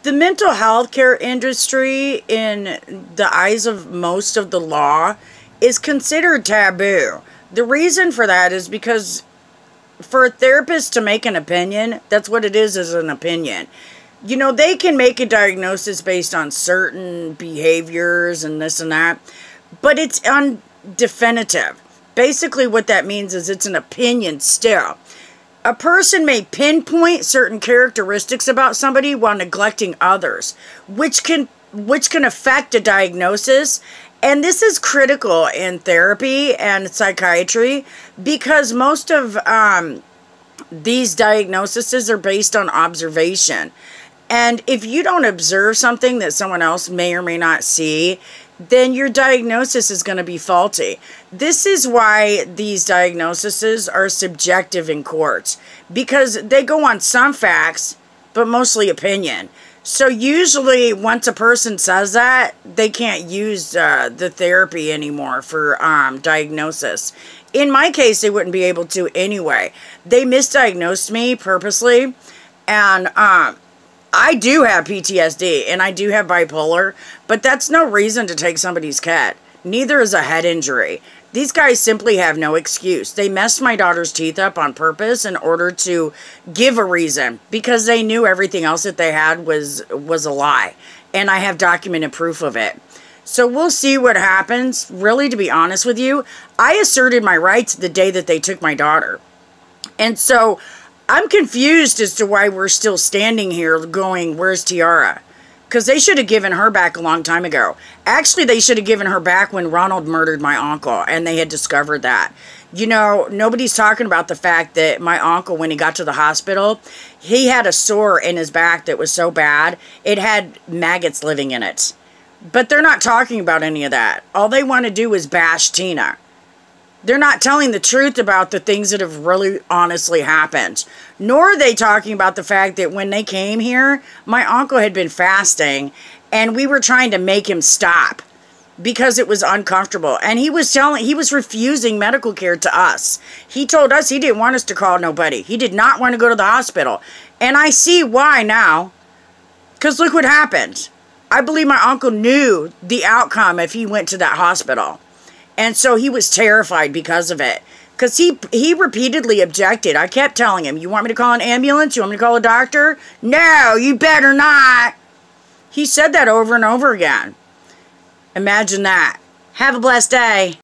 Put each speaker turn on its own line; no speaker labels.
The mental health care industry, in the eyes of most of the law, is considered taboo. The reason for that is because for a therapist to make an opinion, that's what it is an opinion. You know, they can make a diagnosis based on certain behaviors and this and that, but it's undefinitive. Basically what that means is it's an opinion still. A person may pinpoint certain characteristics about somebody while neglecting others, which can affect a diagnosis. And this is critical in therapy and psychiatry because most of these diagnoses are based on observation. And if you don't observe something that someone else may or may not see, then your diagnosis is going to be faulty. This is why these diagnoses are subjective in courts, because they go on some facts, but mostly opinion. So usually once a person says that, they can't use the therapy anymore for diagnosis. In my case, they wouldn't be able to anyway. They misdiagnosed me purposely, and I do have PTSD and I do have bipolar, but that's no reason to take somebody's cat. Neither is a head injury. These guys simply have no excuse. They messed my daughter's teeth up on purpose in order to give a reason because they knew everything else that they had was a lie. And I have documented proof of it. So we'll see what happens. Really, to be honest with you, I asserted my rights the day that they took my daughter. And so I'm confused as to why we're still standing here going, where's Tiara? Because they should have given her back a long time ago. Actually, they should have given her back when Ronald murdered my uncle, and they had discovered that. You know, nobody's talking about the fact that my uncle, when he got to the hospital, he had a sore in his back that was so bad, it had maggots living in it. But they're not talking about any of that. All they want to do is bash Tina. They're not telling the truth about the things that have really honestly happened. Nor are they talking about the fact that when they came here, my uncle had been fasting and we were trying to make him stop because it was uncomfortable. And he was refusing medical care to us. He told us he didn't want us to call nobody. He did not want to go to the hospital. And I see why now. Because look what happened. I believe my uncle knew the outcome if he went to that hospital. And so he was terrified because of it. Because he repeatedly objected. I kept telling him, you want me to call an ambulance? You want me to call a doctor? No, you better not. He said that over and over again. Imagine that. Have a blessed day.